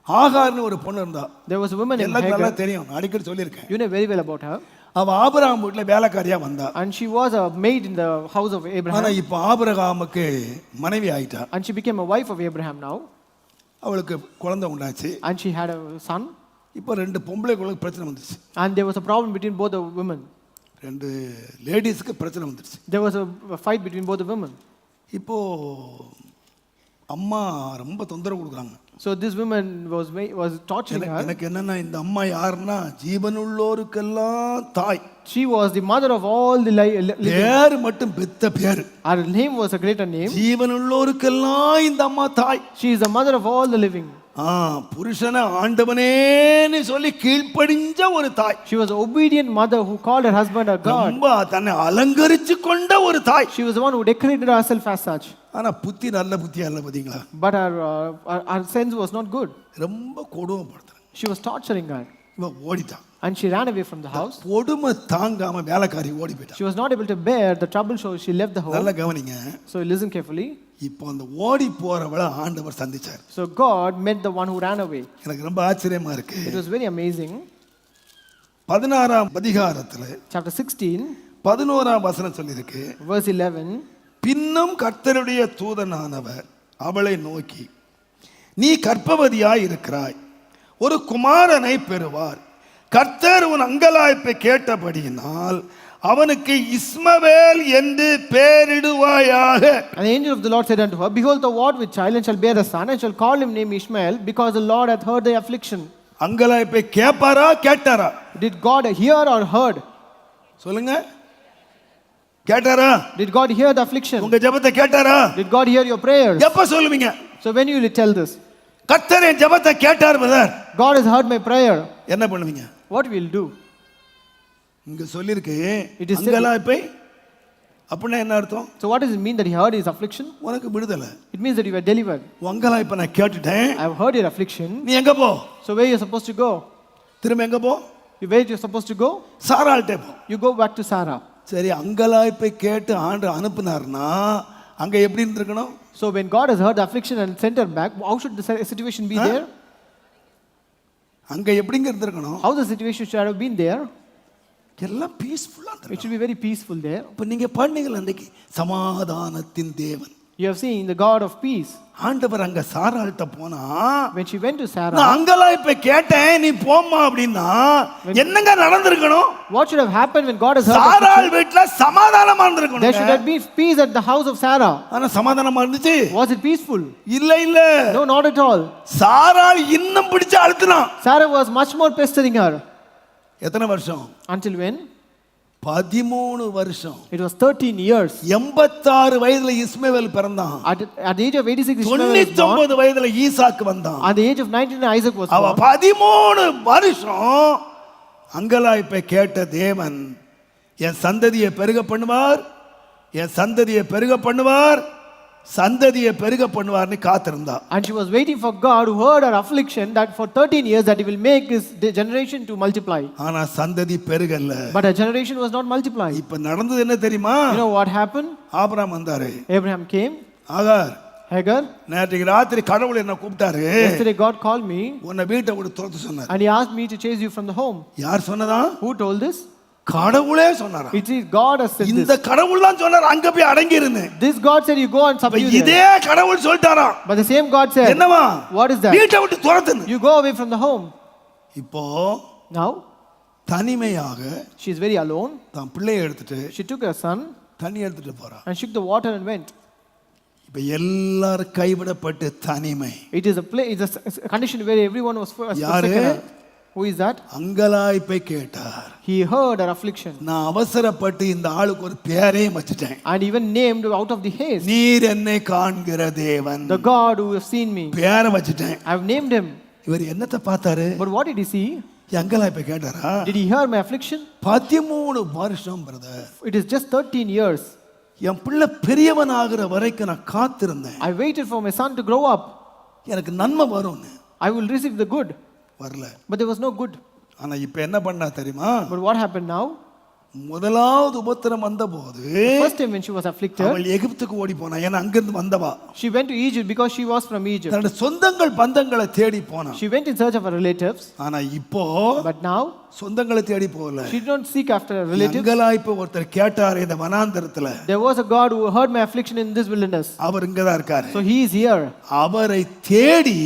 ஆகார்னு ஒரு பொண்ணு இருந்தா. There was a woman named எல்லாருக்கும் Hagar. நல்லா தெரியும், நான் அடிக்கடி சொல்லியிருக்கேன். You know very well about her. அவ ஆபிரகாம் வீட்டுல வேலைக்காரியா வந்தா. And she was a maid in the house of ஆனா Abraham. இப்ப ஆபிரகாமுக்கு மனைவி ஆயிட்டா. And she became a wife of Abraham now. அவளுக்கு குழந்தை உண்டாச்சு. And she had a son. இப்ப ரெண்டு பொம்பளைகளுக்கு பிரச்சனை வந்துச்சு. And there was a problem between both the women. ரெண்டு லேடிஸ்க்கு பிரச்சனை வந்துச்சு. There was a fight between both the women. இப்போ அம்மா ரொம்ப தொந்தரவு கொடுக்குறாங்க. So this woman was torturing her. எனக்கு என்னன்னா இந்த அம்மா யாருன்னா ஜீவனுள்ளோருக்கெல்லாம் தாய். She was the mother of all the living. பேர் மட்டும் பெத்த பேர். Her name was a greater name. ஜீவனுள்ளோருக்கெல்லாம் இந்த அம்மா தாய். She is the mother of all the living. புருஷனை ஆண்டவனேன்னு சொல்லி கீழ்ப்படிஞ்ச ஒரு தாய். She was an obedient mother who called her husband a god. ரொம்ப தன்னை அலங்கரிச்சு கொண்ட ஒரு தாய். She was the one who decorated herself as such. ஆனா புத்தி நல்ல புத்தியா இல்ல பாத்தீங்களா? But her sense was not good. ரொம்ப கொடுமைப்படுத்துறாங்க. She was torturing her. இவ ஓடிட்டா. And she ran away from the house. கொடுமை தாங்காம வேலைக்காரி ஓடி போயிட்டா. She was not able to bear the trouble, so she left the home. நல்லா கவனிங்க. So listen carefully. இப்போ அந்த ஓடி போறவள ஆண்டவர் சந்திச்சார். So God met the one who ran away. எனக்கு ரொம்ப ஆச்சரியமா இருக்கு. It was very amazing. 16ஆம் அதிகாரத்துல Chapter 16 11ஆம் வசனம் சொல்லி இருக்கு. verse 11. பின்னும் கர்த்தருடைய தூதனானவர் அவளை நோக்கி, நீ கர்ப்பவதியாய் இருக்கிறாய், ஒரு குமாரனை பெறுவார். கர்த்தர் உன் அங்கலாய்ப்பை கேட்டபடியினால் அவனுக்கு இஸ்மவேல் என்று பெயரிடுவாயாக. And the angel of the Lord said unto her, behold, thou art with child and shall bear a son, and shall call him name Ishmael, because the Lord hath heard thy affliction. அங்கலாய்ப்பை கேட்பாரா கேட்டாரா? Did God hear or heard? சொல்லுங்க. கேட்டாரா? Did God hear the affliction? உங்க ஜெபத்தை கேட்டாரா? Did God hear your prayers? எப்ப சொல்லுவீங்க? So when you will tell this? கர்த்தர் என் ஜெபத்தை கேட்டார் brother. God has heard my prayer. என்ன பண்ணுவீங்க? What will do? இங்க சொல்லிருக்கு said- அங்கலாய்ப்பை. அப்படின்னா என்ன அர்த்தம்? So what does it mean that he heard his affliction? உனக்கு விடுதலை. It means that you were delivered. அங்கலாய்ப்பை நான் கேட்டுட்டேன். I have heard your affliction. நீ எங்க போ? So where you are supposed to go? திரும்ப எங்க போ? Where you are supposed to go? சாராள்கிட்ட போ. You go back to Sarah. சரி, அங்கலாய்ப்பை கேட்டு ஆண்டவர் அனுப்புனார்னா அங்க எப்படி இருந்திருக்கணும்? So when God has heard the affliction and sent her back, how should the situation be there? அங்க எப்படிங்க இருந்திருக்கணும்? How the situation should have been there? எல்லாம் பீஸ்ஃபுல்லா It இருந்திருக்கணும். should be very peaceful there. இப்ப நீங்க பண்ணீங்களா அன்னைக்கு சமாதானத்தின் தேவன்? You have seen the God of peace. ஆண்டவர் அங்க சாராள்கிட்ட போனா, When she went to Sarah, நான் அங்கலாய்ப்பை கேட்டேன் நீ போம்மா அப்படின்னா என்னங்க நடந்திருக்கணும்? what should have happened when God has heard the சாராள் affliction? வீட்ல சமாதானமா There இருந்திருக்கணும். should have been peace at the house of Sarah. ஆனா சமாதானமா இருந்துச்சு? Was it peaceful? இல்ல இல்ல. No, not at all. சாராள் இன்னும் பிடிச்சு அழுத்துனா. Sarah was much more pestering her. எத்தனை வருஷம்? Until when? 13 வருஷம். It was 13 years. 86 வயதுல இஸ்மவேல் பிறந்தான். At the age of 86, Ishmael was born. 99 வயதுல ஈசாக்கு வந்தான். At the age of 19, Isaac was அவ born. 13 வருஷம் அங்கலாய்ப்பை கேட்ட தேவன் என் சந்ததியை பெருக பண்ணுவார், என் சந்ததியை பெருக பண்ணுவார், சந்ததியை பெருக பண்ணுவார்னு காத்திருந்தா. And she was waiting for God who heard her affliction that for 13 years that he will make his generation to multiply. ஆனா சந்ததி பெருகல்ல. But her generation was not multiplied. இப்ப நடந்தது என்ன தெரியுமா? You know what happened? Abraham வந்தாரு. Abraham came. ஆகார், Hagar. நேற்றைக்கு ராத்திரி கடவுள் என்ன கூப்பிட்டாரு. Yesterday God called me. உன்னை வீட்டை விட்டு துரத்த சொன்னார். And he asked me to chase you from the home. யார் சொன்னதா? Who told this? கடவுளே சொன்னாரா? It is God has said இந்த this. கடவுள் தான் சொன்னார் அங்க போய் அடங்கி இருந்தேன். This God said you go and subdue them. இதே கடவுள் சொல்லிட்டாரா? But the same God said. என்னவா? What is that? வீட்டை விட்டு துரத்துன்னு. You go away from the home. இப்போ Now தனிமையாக she is very alone. தான் பிள்ளையை எடுத்துட்டு She took her son தண்ணி எடுத்துட்டு போறா. and shook the water and went. இப்ப எல்லாரும் கைவிடப்பட்டு தனிமை. It is a condition where everyone was யாரு? forsaken her. Who is that? அங்கலாய்ப்பை கேட்டார். He heard her affliction. நான் அவசரப்பட்டு இந்த ஆளுக்கு ஒரு பேரையும் வச்சிட்டேன். And even named out of the haste. நீர் என்னை காண்கிற தேவன். The God who has seen me. பேரை வச்சிட்டேன். I have named him. இவர் என்னத்தை பார்த்தாரு? But what did he see? அங்கலாய்ப்பை கேட்டாரா? Did he hear my affliction? 13 வருஷம் brother. It is just 13 years. என் பிள்ளை பெரியவன் ஆகிற வரைக்கும் நான் காத்திருந்தேன். I waited for my son to grow up. எனக்கு நன்மை வரும்னு. I will receive the good. வரல. But there was no good. ஆனா இப்ப என்ன பண்ணா தெரியுமா? But what happened now? முதலாவது உபத்திரம் வந்தபோது First time when she was afflicted, அவள் எகிப்துக்கு ஓடி போனா, ஏன்னா அங்கிருந்து வந்தவா. she went to Egypt because she was from Egypt. தன்னுடைய சொந்தங்கள் பந்தங்களை தேடி போனா. She went in search of her relatives. ஆனா இப்போ But now சொந்தங்களை தேடி போகல. she did not seek after her relatives. அங்கலாய்ப்பு ஒருத்தர் கேட்டார் இந்த வனாந்தரத்துல. There was a God who heard my affliction in this wilderness. அவர் இங்கதான் இருக்காரு. So he is here. அவரை தேடி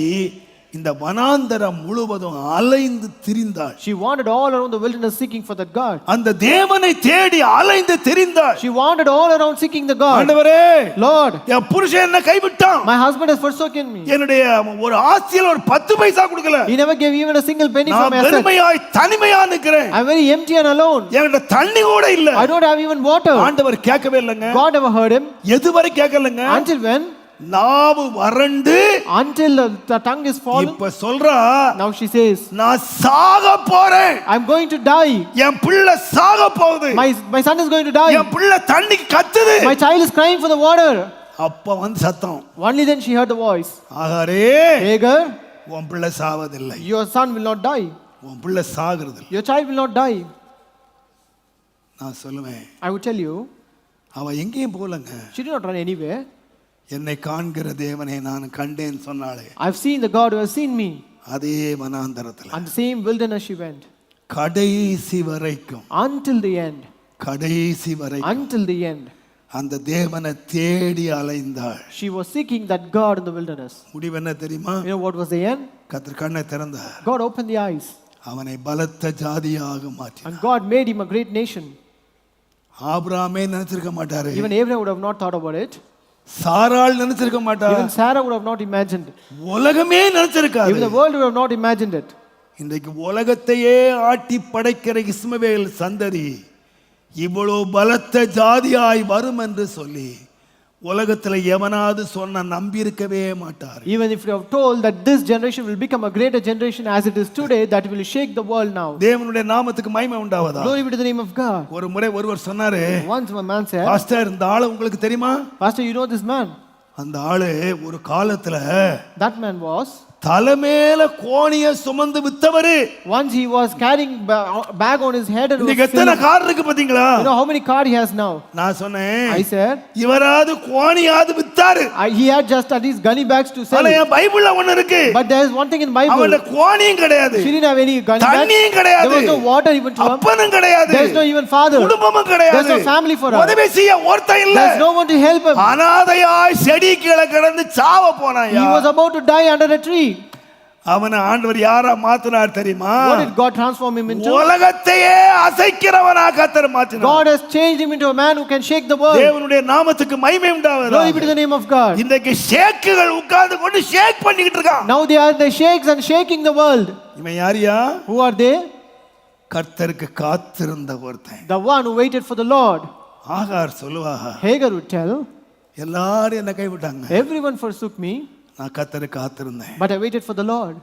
இந்த வனாந்தரம் முழுவதும் அலைந்து திரிந்தாள். She wandered all around the wilderness seeking for that God. அந்த தேவனை தேடி அலைந்து திரிந்தாள். She wandered all around seeking the God. ஆண்டவரே, Lord, என் புருஷன் என்ன கைவிட்டான். my husband has forsaken me. என்னுடைய ஒரு ஆஸ்தியில ஒரு 10 பைசா கொடுக்கல. He never gave even a single penny for நான் my asset. வெறுமையாய் தனிமையா நிக்கிறேன். I'm very empty and alone. என்கிட்ட தண்ணி கூட இல்ல. I don't have even water. ஆண்டவர் கேட்கவே இல்லங்க. God never heard him. எதுவரை கேட்கலங்க? Until when? நாவு வறண்டு, until the tongue is fallen. இப்ப சொல்றா, Now she says, நான் சாக போறேன். I'm going to die. என் பிள்ளை சாக போகுது. My son is going to die. என் பிள்ளை தண்ணிக்கு கத்துது. My child is crying for the water. அப்ப வந்து சத்தம். Only then she heard the voice. ஆகாரே, Hagar, உன் பிள்ளை சாவதில்லை. your son will not die. உன் பிள்ளை சாகிறது இல்லை. Your child will not die. நான் சொல்லுவேன், I would tell you, அவ எங்கேயும் போகலங்க. she did not run anywhere. என்னை காண்கிற தேவனை நான் கண்டேன் சொன்னாளே. I've seen the God who has seen me. அதே வனாந்தரத்துல And the same wilderness she went. கடைசி வரைக்கும், Until the end. கடைசி வரைக்கும் Until the end. அந்த தேவனை தேடி அலைந்தாள். She was seeking that God in the wilderness. முடிவு என்ன தெரியுமா? You know what was the end? கர்த்தர் கண்ணை திறந்தார். God opened the eyes. அவனை பலத்த ஜாதியாக மாற்றினார். And God made him a great nation. ஆபிரகாமே நினைச்சிருக்க மாட்டாரு. Even Abraham would have not thought about it. சாராள் நினைச்சிருக்க மாட்டாரு. Even Sarah would have not imagined. உலகமே நினைச்சிருக்காது. Even the world would have not imagined it. இன்றைக்கு உலகத்தையே ஆட்டி படைக்கிற இஸ்மவேல் சந்ததி இவ்வளவு பலத்த ஜாதியாய் வரும் என்று சொல்லி உலகத்துல எவனாவது சொன்ன நம்பி இருக்கவே மாட்டார். Even if you have told that this generation will become a greater generation as it is today, that will shake the world now. தேவனுடைய நாமத்துக்கு மகிமை உண்டாவதா? Glory be to the name of God. ஒரு முறை ஒருவர் சொன்னாரு, Once a man said, pastor இந்த ஆளு உங்களுக்கு தெரியுமா? Pastor, you know this man? அந்த ஆளு ஒரு காலத்துல That man was, தலைமேல கோணிய சுமந்து வித்தவரு. once he was carrying bag on his head and was இன்னைக்கு எத்தனை கார் இருக்கு பாத்தீங்களா? you know how many car he has now? நான் சொன்னேன், I said, இவராது கோணியாது வித்தாரு. he had just at least gunny bags to sell. ஆனா என் பைபிள்ல ஒன்னு இருக்கு. But there is one thing in Bible. அவன கோணியும் கிடையாது. She didn't have any gunny bags. தண்ணியும் கிடையாது. There was no water even to him. அப்பனும் கிடையாது. There is no even father. குடும்பமும் கிடையாது. There is no family for her. உதவி செய்ய ஒருத்தன் இல்ல. There is no one to help him. அனாதையாய் செடி கீழே கிடந்து சாவ போனாயா. He was about to die under a tree. அவனை ஆண்டவர் யாரா மாத்தினார் தெரியுமா? What did God transform him into? உலகத்தையே அசைக்கிறவனா கர்த்தர் மாத்தினார். God has changed him into a man who can shake the world. தேவனுடைய நாமத்துக்கு மகிமை உண்டாவதாக. Glory be to the name of God. இன்றைக்கு ஷேக்குகள் உட்கார்ந்து கொண்டு ஷேக் பண்ணிக்கிட்டு இருக்கான். Now they are the shakes and shaking the world. இவன் யாரியா? Who are they? கர்த்தருக்கு காத்திருந்த ஒருத்தன். The one who waited for the Lord. ஆகார் சொல்லுவா, Hagar would tell, எல்லாரும் என்ன கைவிட்டாங்க. everyone forsook me. நான் கர்த்தருக்கு காத்திருந்தேன். But I waited for the Lord.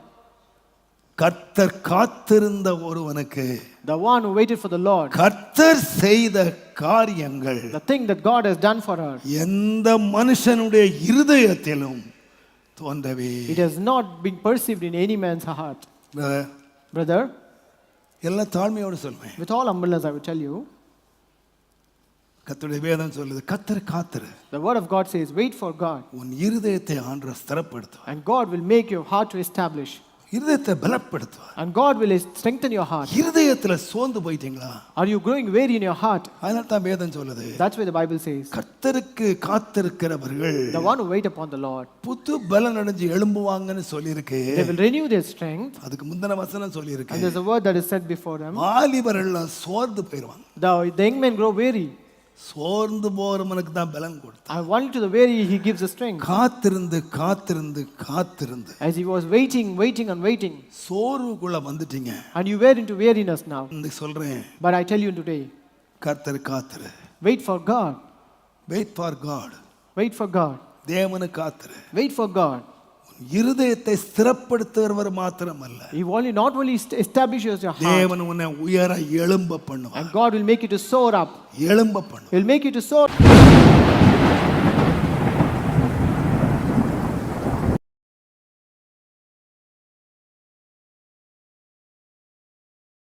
கர்த்தர் காத்திருந்த ஒருவனுக்கு, The one who waited for the Lord. கர்த்தர் செய்த காரியங்கள் The thing that God has done for her. எந்த மனுஷனுடைய இருதயத்திலும் தோன்றவே. It has not been perceived in any man's heart. Brother, எல்லா தாழ்மையோடு சொல்வேன். with all humbleness I will tell you, கர்த்தருடைய வேதம் சொல்லுது, கர்த்தர் காத்திரு. the word of God says, wait for God. உன் இருதயத்தை ஆண்டவர் ஸ்திரப்படுத்துவார். And God will make your heart to establish. இருதயத்தை பலப்படுத்துவார். And God will strengthen your heart. இருதயத்துல சோர்ந்து போயிட்டீங்களா? Are you growing weary in your heart? அதனால தான் வேதம் சொல்லுது, That's why the Bible says, கர்த்தருக்கு காத்திருக்கிறவர்கள் the one who wait upon the Lord, புது பலன் அடைஞ்சு எழும்புவாங்கன்னு சொல்லியிருக்கு. they will renew their strength. அதுக்கு முந்தின வசனம் சொல்லியிருக்கு, And there's a word that is said before them, வாலிபர்கள் எல்லாம் சோர்ந்து போயிடுவாங்க. the young men grow weary. சோர்ந்து போறவனுக்கு தான் பலன் கொடுத்தான். And only to the weary he gives the strength. காத்திருந்து காத்திருந்து காத்திருந்து As he was waiting and waiting, சோர்வுக்குள்ள வந்துட்டீங்க. and you were into weariness now. இந்த சொல்றேன், But I tell you today, கர்த்தர் காத்திரு. wait for God. Wait for God. Wait for God. தேவனு காத்திரு. Wait for God. இருதயத்தை ஸ்திரப்படுத்துகிறவர் மாத்திரமல்ல, He only not only establishes your heart, தேவன் உன்னை உயர எழும்ப பண்ணுவார். and God will make you to soar up. எழும்ப பண்ணுவார். He'll make you to soar.